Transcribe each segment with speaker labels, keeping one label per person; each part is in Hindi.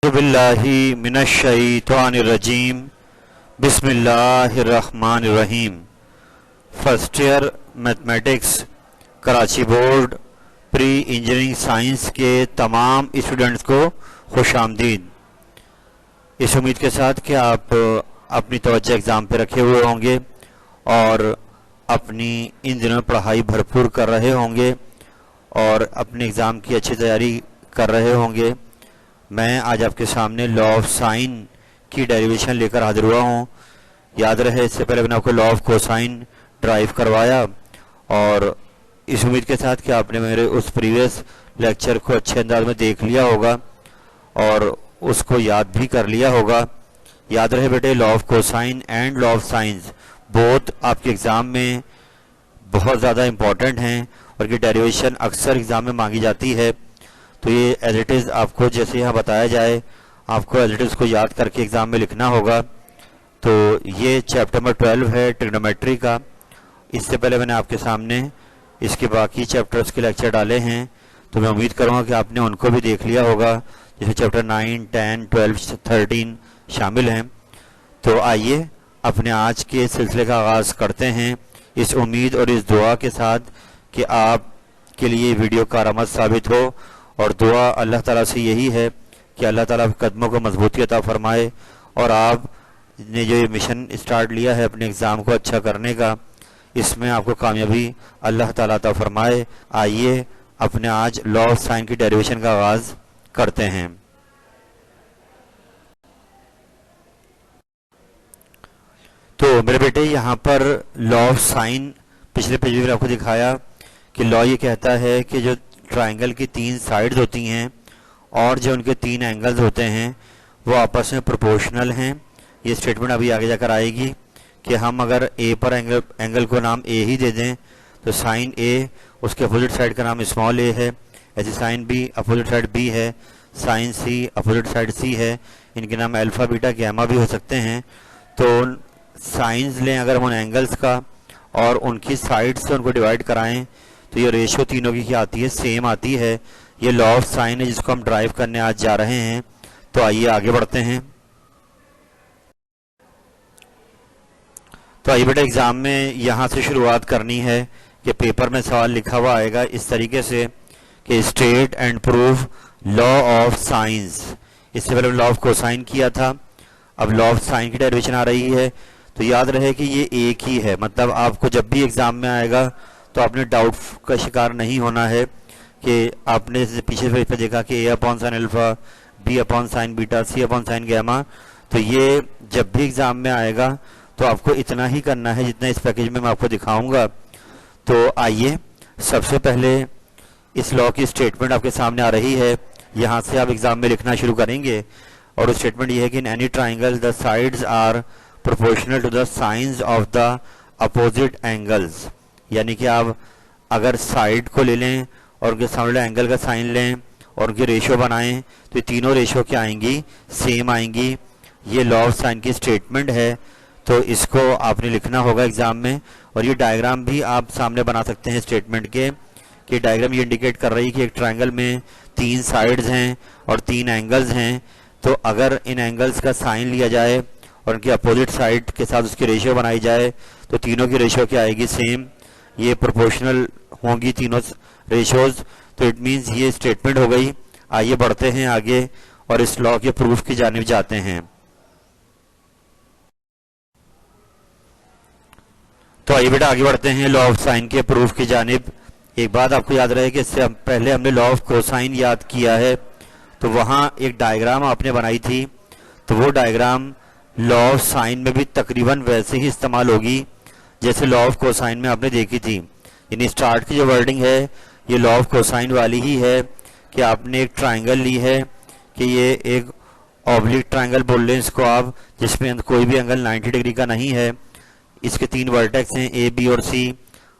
Speaker 1: अऊज़ु बिल्लाहि मिनश्शैतानिर्रजीम बिस्मिल्लाहिर्रहमानिर्रहीम। First year mathematics Karachi board pre engineering science के तमाम स्टूडेंट्स को खुशामदीद। इस उम्मीद के साथ कि आप अपनी तवज्जो एग्ज़ाम पे रखे हुए होंगे और अपनी इन दिनों पढ़ाई भरपूर कर रहे होंगे और अपने एग्ज़ाम की अच्छी तैयारी कर रहे होंगे। मैं आज आपके सामने लॉ ऑफ साइन की डेरिवेशन लेकर हाजिर हुआ हूँ। याद रहे, इससे पहले मैंने आपको लॉ ऑफ कोसाइन ड्राइव करवाया और इस उम्मीद के साथ कि आपने मेरे उस प्रीवियस लेक्चर को अच्छे अंदाज में देख लिया होगा और उसको याद भी कर लिया होगा। याद रहे बेटे, law of cosine and law of science both आपके एग्ज़ाम में बहुत ज़्यादा इम्पॉर्टेंट हैं और ये डेरिवेशन अक्सर एग्ज़ाम में मांगी जाती है। तो ये एज इट इज़ आपको जैसे यहाँ बताया जाए, आपको एज इट इज़ को याद करके एग्ज़ाम में लिखना होगा। तो ये चैप्टर नंबर 12 है ट्रिग्नोमेट्री का। इससे पहले मैंने आपके सामने इसके बाकी चैप्टर्स के लेक्चर डाले हैं, तो मैं उम्मीद करूँगा कि आपने उनको भी देख लिया होगा, जिसमें चैप्टर 9, 10, 12, 13 शामिल हैं। तो आइए अपने आज के सिलसिले का आगाज़ करते हैं, इस उम्मीद और इस दुआ के साथ कि आप के लिए वीडियो कारआमद साबित हो। और दुआ अल्लाह ताला से यही है कि अल्लाह ताला कदमों को मजबूती अता फरमाए और आपने जो ये मिशन स्टार्ट लिया है अपने एग्ज़ाम को अच्छा करने का, इसमें आपको कामयाबी अल्लाह ताला अता फरमाए। आइए अपने आज लॉ ऑफ साइन की डेरिवेशन का आगाज़ करते हैं। तो मेरे बेटे, यहाँ पर लॉ ऑफ साइन पिछले पेज में आपको दिखाया कि लॉ ये कहता है कि जो ट्राइंगल की 3 साइड्स होती हैं और जो उनके 3 एंगल्स होते हैं वो आपस में प्रोपोर्शनल हैं। ये स्टेटमेंट अभी आगे जाकर आएगी कि हम अगर ए पर एंगल को नाम ए ही दे दें तो साइन ए, उसके अपोजिट साइड का नाम स्मॉल ए है। ऐसे sine B opposite side B है, sine C opposite side C है। इनके नाम अल्फ़ा बीटा गैमा भी हो सकते हैं। तो साइंस लें अगर हम उन एंगल्स का और उनकी साइड से उनको डिवाइड कराएं तो ये रेशियो तीनों की क्या आती है, सेम आती है। ये लॉ ऑफ साइन है जिसको हम ड्राइव करने आज जा रहे हैं। तो आइए आगे बढ़ते हैं। तो आइए बेटा, एग्जाम में यहाँ से शुरुआत करनी है कि पेपर में सवाल लिखा हुआ आएगा इस तरीके से कि state and prove law of science. इससे पहले लॉ ऑफ कोसाइन किया था, अब लॉ ऑफ साइन की डेरिवेशन आ रही है। तो याद रहे कि ये एक ही है, मतलब आपको जब भी एग्जाम में आएगा तो आपने डाउट का शिकार नहीं होना है कि आपने पीछे पे देखा कि A upon sine alpha, B upon sine beta, C upon sine gamma. तो ये जब भी एग्जाम में आएगा तो आपको इतना ही करना है जितना इस पैकेज में मैं आपको दिखाऊंगा। तो आइए सबसे पहले इस लॉ की स्टेटमेंट आपके सामने आ रही है, यहाँ से आप एग्जाम में लिखना शुरू करेंगे। और स्टेटमेंट ये है कि in any triangle the sides are proportional to the sines of the opposite angles. यानी कि आप अगर साइड को ले लें और उनके सामने एंगल का साइन लें और उनकी रेशियो बनाएं तो ये तीनों रेशियो क्या आएंगी, सेम आएंगी। ये लॉ ऑफ साइन की स्टेटमेंट है, तो इसको आपने लिखना होगा एग्जाम में। और ये डायग्राम भी आप सामने बना सकते हैं स्टेटमेंट के, कि डायग्राम ये इंडिकेट कर रही है कि एक ट्राइंगल में 3 साइड्स हैं और 3 एंगल्स हैं। तो अगर इन एंगल्स का साइन लिया जाए और उनकी अपोजिट साइड के साथ उसकी रेशियो बनाई जाए तो तीनों की रेशियो क्या आएगी, सेम। ये प्रोपोर्शनल होंगी तीनों रेशियोज। तो इट मीन्स ये स्टेटमेंट हो गई। आइए बढ़ते हैं आगे और इस लॉ के प्रूफ की जानिब जाते हैं। तो आइए बेटा आगे बढ़ते हैं लॉ ऑफ साइन के प्रूफ की जानिब। एक बात आपको याद रहे कि इससे पहले हमने लॉ ऑफ कोसाइन याद किया है, तो वहाँ एक डायग्राम आपने बनाई थी, तो वो डायग्राम लॉ ऑफ साइन में भी तकरीबन वैसे ही इस्तेमाल होगी जैसे लॉ ऑफ कोसाइन में आपने देखी थी। यानी स्टार्ट की जो वर्डिंग है ये लॉ ऑफ कोसाइन वाली ही है कि आपने एक ट्राइंगल ली है कि ये एक ऑब्लिक ट्राइंगल बोल लें इसको आप, जिसमें कोई भी एंगल 90 डिग्री का नहीं है। इसके 3 वर्टेक्स हैं ए, बी और सी,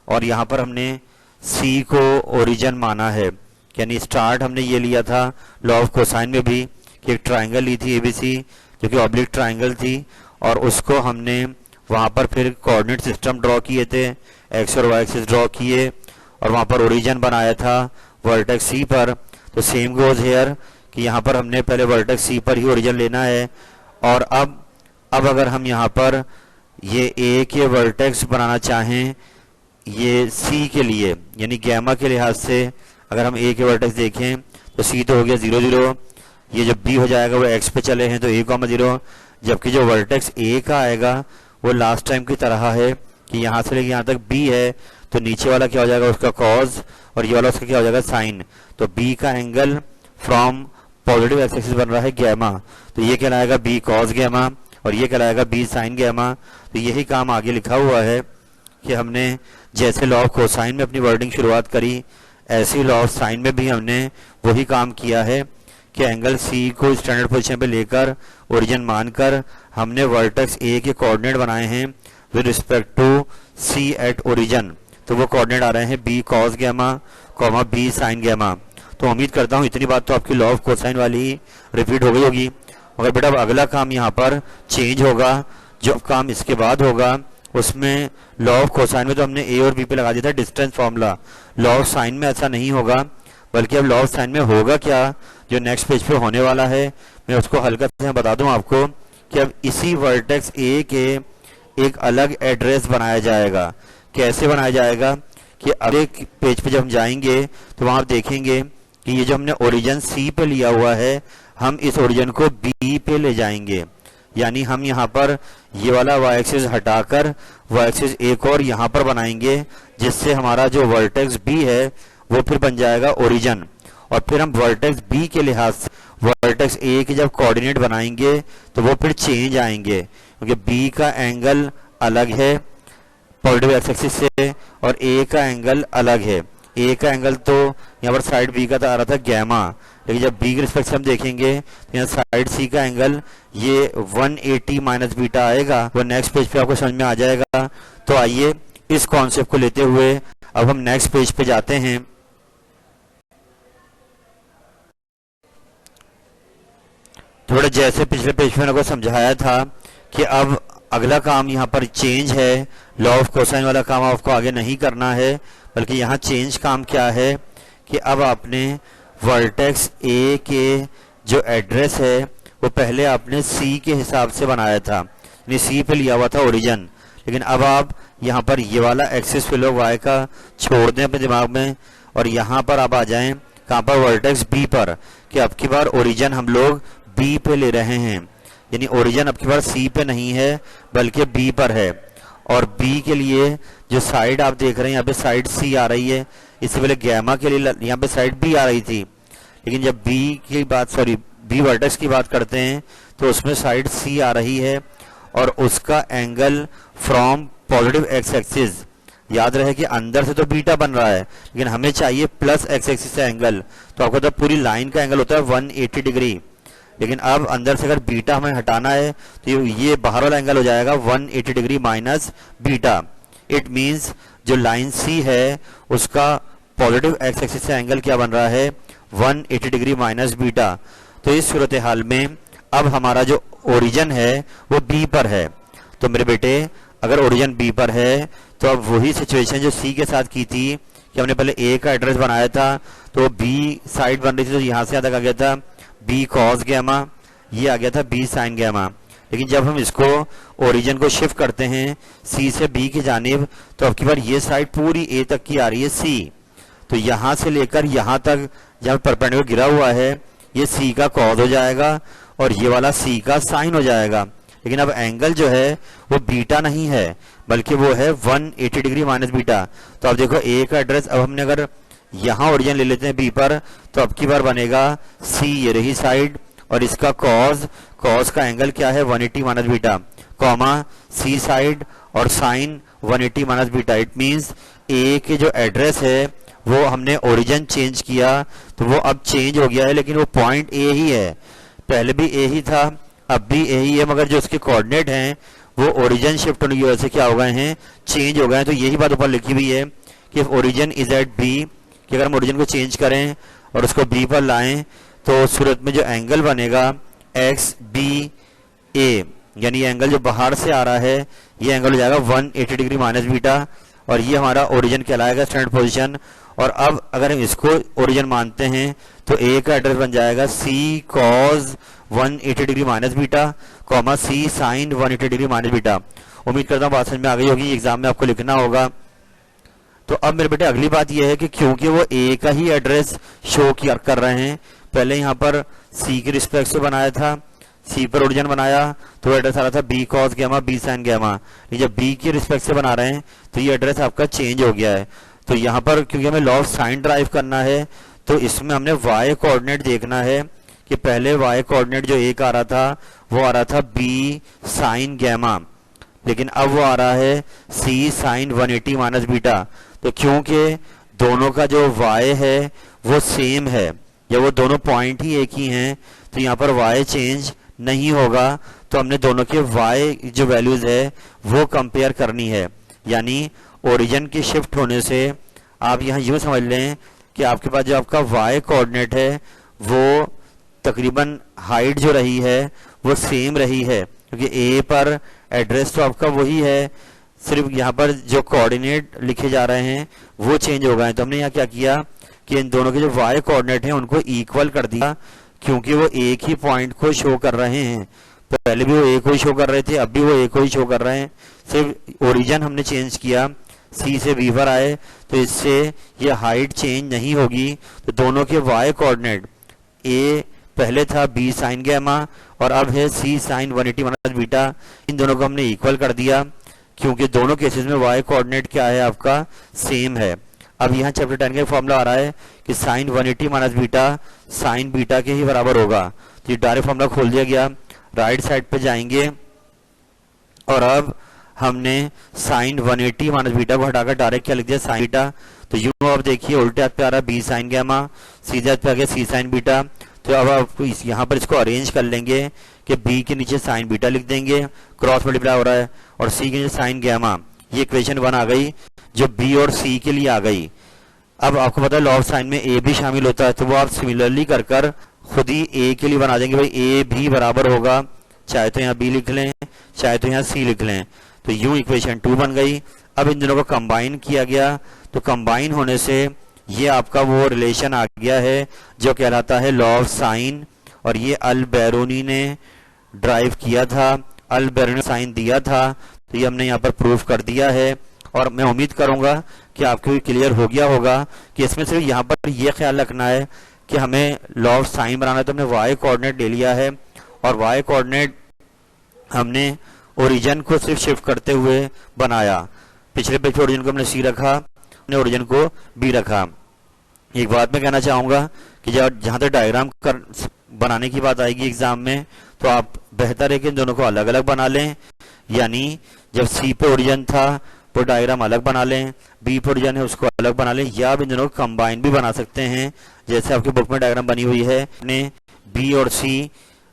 Speaker 1: और यहाँ पर हमने सी को ओरिजिन माना है। यानी स्टार्ट हमने ये लिया था लॉ ऑफ कोसाइन में भी कि एक ट्राइंगल ली थी एबीसी जो कि ऑब्लिक ट्राइंगल थी, और उसको हमने वहाँ पर फिर कोऑर्डिनेट सिस्टम ड्रॉ किए थे, एक्स और वाई एक्सिस ड्रॉ किए और वहाँ पर ओरिजिन बनाया था वर्टेक्स सी पर। तो सेम गोज हेयर कि यहाँ पर हमने पहले वर्टेक्स सी पर ही ओरिजिन लेना है, और अब अगर हम यहाँ पर ये ए के वर्टेक्स बनाना चाहें ये सी के लिए, यानी गैमा के लिहाज से अगर हम ए के वर्टेक्स देखें तो सी तो हो गया 0 0, ये जब बी हो जाएगा वो एक्स पे चले हैं तो ए कॉमा 0, जबकि जो वर्टेक्स ए का आएगा वो लास्ट टाइम की तरह है कि यहाँ से लेके यहाँ तक बी है, तो नीचे वाला क्या हो जाएगा उसका कॉज और ये वाला उसका क्या हो जाएगा साइन। तो बी का angle from positive x axis बन रहा है गैमा, तो ये कहलाएगा बी कॉस गैमा और ये कहलाएगा बी साइन गैमा। तो यही काम आगे लिखा हुआ है कि हमने जैसे लॉ ऑफ कोसाइन में अपनी वर्डिंग शुरुआत करी, ऐसी लॉ ऑफ साइन में भी हमने वही काम किया है कि एंगल सी को स्टैंडर्ड पोजीशन पे लेकर ओरिजिन मानकर हमने वर्टेक्स ए के कोऑर्डिनेट बनाए हैं with respect to C at origin. तो वो कोऑर्डिनेट आ रहे हैं B cos gamma comma B sine gamma. तो उम्मीद करता हूँ इतनी बात तो आपकी लॉ ऑफ कोसाइन वाली रिपीट हो गई होगी। मगर बेटा अब अगला काम यहाँ पर चेंज होगा, जो काम इसके बाद होगा उसमें लॉ ऑफ कोसाइन में तो हमने ए और बी पे लगा दिया था distance formula, law of sine में ऐसा नहीं होगा, बल्कि अब लॉ ऑफ साइन में होगा क्या जो नेक्स्ट पेज पे होने वाला है मैं उसको हल्का से बता दूं आपको कि अब इसी वर्टेक्स ए के एक अलग एड्रेस बनाया जाएगा। कैसे बनाया जाएगा कि अगले पेज पे जब हम जाएंगे तो वहां आप देखेंगे कि ये जो हमने ओरिजिन सी पे लिया हुआ है हम इस ओरिजिन को बी पे ले जाएंगे, यानी हम यहाँ पर ये वाला वाई एक्सिस हटाकर वाई एक्सिस एक और यहाँ पर बनाएंगे, जिससे हमारा जो वर्टेक्स बी है वो फिर बन जाएगा ओरिजिन। और फिर हम वर्टेक्स बी के लिहाज से वर्टेक्स ए के जब कोऑर्डिनेट बनाएंगे तो वो फिर चेंज आएंगे, क्योंकि बी का एंगल अलग है पॉजिटिव एक्स एक्सिस से और ए का एंगल अलग है। ए का एंगल तो यहाँ पर साइड बी का तो आ रहा था गैमा, लेकिन जब बी के रिस्पेक्ट से हम देखेंगे तो यहाँ साइड सी का एंगल ये 180 माइनस बीटा आएगा, वो नेक्स्ट पेज पे आपको समझ में आ जाएगा। तो आइए इस कॉन्सेप्ट को लेते हुए अब हम नेक्स्ट पेज पे जाते हैं। थोड़ा जैसे पिछले पेज में आपको समझाया था कि अब अगला काम यहाँ पर चेंज है, लॉ ऑफ कोसाइन वाला काम आपको आगे नहीं करना है, बल्कि यहाँ चेंज काम क्या है कि अब आपने वर्टेक्स ए के जो एड्रेस है वो पहले आपने सी के हिसाब से बनाया था, यानी सी पे लिया हुआ था ओरिजिन, लेकिन अब आप यहाँ पर ये वाला एक्सिस फिलो वाई का छोड़ दें अपने दिमाग में और यहाँ पर आप आ जाएं कहाँ पर वर्टेक्स बी पर, कि अब की बार ओरिजिन हम लोग बी पे ले रहे हैं, यानी ओरिजिन अब की बार सी पे नहीं है बल्कि बी पर है। और बी के लिए जो साइड आप देख रहे हैं यहाँ पे साइड सी आ रही है, इससे पहले गैमा के लिए यहाँ पे साइड बी आ रही थी, लेकिन जब बी वर्टेक्स की बात करते हैं तो उसमें साइड सी आ रही है और उसका angle from positive x axis, याद रहे कि अंदर से तो बीटा बन रहा है लेकिन हमें चाहिए प्लस एक्स एक्सिस से एंगल, तो आपको तो पूरी लाइन का एंगल होता है 180 डिग्री, लेकिन अब अंदर से अगर बीटा हमें हटाना है तो ये बाहर वाला एंगल हो जाएगा 180 degree minus beta. It means जो लाइन सी है उसका पॉजिटिव एक्स एक्सिस से एंगल क्या बन रहा है 180 डिग्री माइनस बीटा। तो इस सूरत हाल में अब हमारा जो ओरिजिन है वो बी पर है। तो मेरे बेटे अगर ओरिजिन बी पर है तो अब वही सिचुएशन जो सी के साथ की थी कि हमने पहले ए का एड्रेस बनाया था तो बी साइड बन रही थी, तो यहाँ से यहाँ तक आ गया था बी कॉस गैमा, ये आ गया था बी साइन गैमा। लेकिन जब हम इसको ओरिजिन को शिफ्ट करते हैं सी से बी की जानिब तो अब की बार ये साइड पूरी ए तक की आ रही है सी, तो यहाँ से लेकर यहाँ तक जब परपेंडिकुलर गिरा हुआ है ये सी का कॉस हो जाएगा और ये वाला सी का साइन हो जाएगा। लेकिन अब एंगल जो है वो बीटा नहीं है बल्कि वो है 180 डिग्री माइनस बीटा। तो अब देखो ए का एड्रेस अब हमने अगर यहाँ ओरिजिन ले लेते हैं बी पर तो अब की बार बनेगा सी, ये रही साइड और इसका कॉस का एंगल क्या है 180 minus beta, comma C side और sine 180 minus beta. It means A के जो एड्रेस है वो हमने ओरिजिन चेंज किया तो वो अब चेंज हो गया है, लेकिन वो पॉइंट ए ही है, पहले भी ए ही था अब भी ए ही है, मगर जो उसके कोऑर्डिनेट हैं वो ओरिजिन शिफ्ट होने की वजह से क्या हो गए हैं, चेंज हो गए हैं। तो यही बात ऊपर लिखी हुई है कि ओरिजिन इज एट बी, कि अगर हम ओरिजिन को चेंज करें और उसको बी पर लाएं तो उस सूरत में जो एंगल बनेगा एक्स बी ए, यानी ये एंगल जो बाहर से आ रहा है ये एंगल हो जाएगा 180 डिग्री माइनस बीटा और ये हमारा ओरिजिन कहलाएगा स्टैंडर्ड पोजीशन। और अब अगर हम इसको ओरिजिन मानते हैं तो ए का एड्रेस बन जाएगा C cos 180 degree minus beta comma C sine 180 degree minus beta. उम्मीद करता हूँ बात समझ में आ गई होगी, एग्जाम में आपको लिखना होगा। तो अब मेरे बेटे अगली बात यह है कि क्योंकि वो ए का ही एड्रेस शो कर रहे हैं, पहले यहाँ पर सी के रिस्पेक्ट से बनाया था, सी पर ओरिजिन बनाया तो एड्रेस आ रहा था B cos gamma B sine gamma, जब बी के रिस्पेक्ट से बना रहे हैं तो ये एड्रेस आपका चेंज हो गया है। तो यहाँ पर क्योंकि हमें लॉ ऑफ साइन ड्राइव करना है तो इसमें हमने वाई कोऑर्डिनेट देखना है कि पहले वाई कोऑर्डिनेट जो एक आ रहा था वो आ रहा था बी साइन गैमा, लेकिन अब वो आ रहा है सी साइन 180 माइनस बीटा। तो क्योंकि दोनों का जो y है वो सेम है या वो दोनों पॉइंट ही एक ही हैं तो यहाँ पर y चेंज नहीं होगा। तो हमने दोनों के y जो वैल्यूज है वो कंपेयर करनी है, यानी ओरिजिन के शिफ्ट होने से आप यहाँ यूँ समझ लें कि आपके पास जो आपका y कोऑर्डिनेट है वो तकरीबन हाइट जो रही है वो सेम रही है, क्योंकि a पर एड्रेस तो आपका वही है, सिर्फ यहाँ पर जो कोऑर्डिनेट लिखे जा रहे हैं वो चेंज हो गए। तो हमने यहाँ क्या किया कि इन दोनों के जो y कोऑर्डिनेट हैं उनको इक्वल कर दिया, क्योंकि वो एक ही पॉइंट को शो कर रहे हैं। पहले भी वो एक को ही शो कर रहे थे, अब भी वो एक को ही शो कर रहे हैं, सिर्फ ओरिजिन हमने चेंज किया, सी से बी पर आए, तो इससे ये हाइट चेंज नहीं होगी। तो दोनों के y कोऑर्डिनेट ए पहले था बी साइन गैमा और अब है सी साइन 180 माइनस बीटा, इन दोनों को हमने इक्वल कर दिया क्योंकि दोनों केसेस में y कोऑर्डिनेट क्या है आपका सेम है। अब यहाँ चैप्टर 10 का फॉर्मूला आ रहा है कि sine 180 minus beta sine beta के ही बराबर होगा। तो ये डायरेक्ट फॉर्मूला खोल दिया गया, राइट साइड पे जाएंगे और अब हमने साइन 180 माइनस बीटा को हटाकर डायरेक्ट क्या लिख दिया साइन बीटा। तो यूँ अब देखिए उल्टे हाथ पे आ रहा है बी साइन गैमा, सीधे हाथ पे आ गया सी साइन बीटा। तो अब आप यहाँ पर इसको अरेंज कर लेंगे कि बी के नीचे साइन बीटा लिख देंगे, क्रॉस मल्टीप्लाई हो रहा है, और सी के नीचे साइन गैमा, ये इक्वेशन 1 आ गई जो बी और सी के लिए आ गई। अब आपको पता है लॉ ऑफ साइन में ए भी शामिल होता है, तो वो आप सिमिलरली कर कर खुद ही ए के लिए बना देंगे, भाई ए भी बराबर होगा, चाहे तो यहाँ बी लिख लें चाहे तो यहाँ सी लिख लें। तो यूं इक्वेशन 2 बन गई। अब इन दोनों को कंबाइन किया गया, तो कंबाइन होने से ये आपका वो रिलेशन आ गया है जो कहलाता है लॉ ऑफ साइन, और ये अल बैरूनी ने ड्राइव किया था, अल बैरूनी ने साइन दिया था, तो ये हमने यहाँ पर प्रूफ कर दिया है। और मैं उम्मीद करूंगा कि आपको ये क्लियर हो गया होगा कि इसमें सिर्फ यहाँ पर ये ख्याल रखना है कि हमें लॉ ऑफ साइन बनाना है, तो हमने वाई कोऑर्डिनेट ले लिया है और वाई कोऑर्डिनेट हमने ओरिजिन को सिर्फ शिफ्ट करते हुए बनाया। पिछले पेज पे ओरिजिन को हमने सी रखा, हमने ओरिजिन को बी रखा। एक बात मैं कहना चाहूंगा कि जब जहां तक डायग्राम बनाने की बात आएगी एग्जाम में, तो आप बेहतर है कि इन दोनों को अलग अलग बना लें, यानी जब सी पे ओरिजिन था वो डायग्राम अलग बना लें, बी पे ओरिजिन है उसको अलग बना लें, या आप इन दोनों को कंबाइन भी बना सकते हैं जैसे आपकी बुक में डायग्राम बनी हुई है। ने बी और सी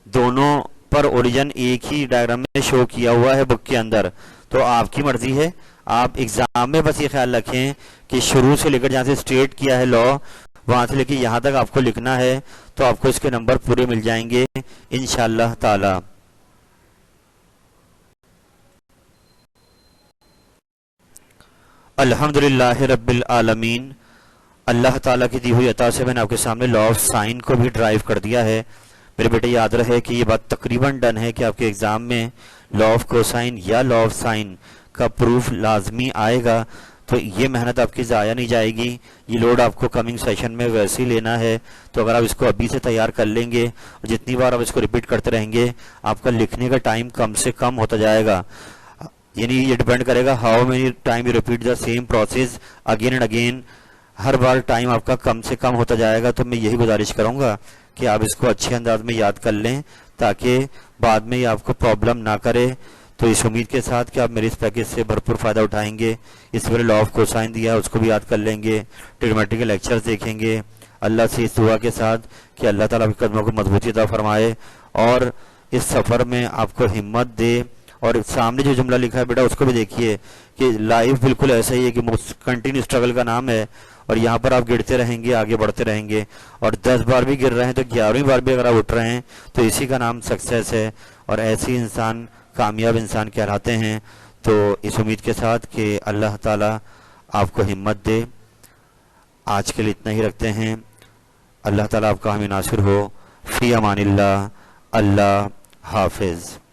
Speaker 1: दोनों पर ओरिजिन एक ही डायग्राम में शो किया हुआ है बुक के अंदर, तो आपकी मर्जी है। आप एग्जाम में बस ये ख्याल रखें कि शुरू से लेकर जहाँ से स्ट्रेट किया है लॉ वहां से लेकर यहाँ तक आपको लिखना है, तो आपको इसके नंबर पूरे मिल जाएंगे इंशाअल्लाह ताला। अल्हम्दुलिल्लाह रब्बिल आलमीन। अल्लाह ताला की दी हुई अता से मैंने आपके सामने लॉ ऑफ साइन को भी ड्राइव कर दिया है। मेरे बेटे याद रहे कि ये बात तकरीबन डन है कि आपके एग्जाम में लॉ ऑफ कोसाइन या लॉ ऑफ साइन का प्रूफ लाजमी आएगा, तो ये मेहनत आपकी ज़ाया नहीं जाएगी। ये लोड आपको कमिंग सेशन में वैसे ही लेना है, तो अगर आप इसको अभी से तैयार कर लेंगे और जितनी बार आप इसको रिपीट करते रहेंगे आपका लिखने का टाइम कम से कम होता जाएगा। यानी ये डिपेंड करेगा how many time you repeat the same process again and again, her bar time आपका कम से कम होता जाएगा। तो मैं यही गुजारिश करूंगा कि आप इसको अच्छे अंदाज में याद कर लें ताकि बाद में ये आपको प्रॉब्लम ना करे। तो इस उम्मीद के साथ कि आप मेरे इस पैकेज से भरपूर फ़ायदा उठाएंगे। इस मैंने लॉ ऑफ कोसाइन दिया है उसको भी याद कर लेंगे, ट्रिग्नोमेट्री के लेक्चर्स देखेंगे। अल्लाह से इस दुआ के साथ कि अल्लाह ताला आपके कदमों को मजबूती अता फरमाए और इस सफ़र में आपको हिम्मत दे। और सामने जो जुमला लिखा है बेटा उसको भी देखिए कि लाइफ बिल्कुल ऐसा ही है कि कंटिन्यू स्ट्रगल का नाम है, और यहाँ पर आप गिरते रहेंगे आगे बढ़ते रहेंगे, और 10 बार भी गिर रहे हैं तो 11वीं बार भी अगर आप उठ रहे हैं तो इसी का नाम सक्सेस है, और ऐसे ही इंसान कामयाब इंसान कहलाते हैं। तो इस उम्मीद के साथ कि अल्लाह ताला आपको हिम्मत दे। आज के लिए इतना ही रखते हैं। अल्लाह ताला आपका हमें नासिर हो। फ़ी अमानिल्लाह। अल्लाह हाफिज़।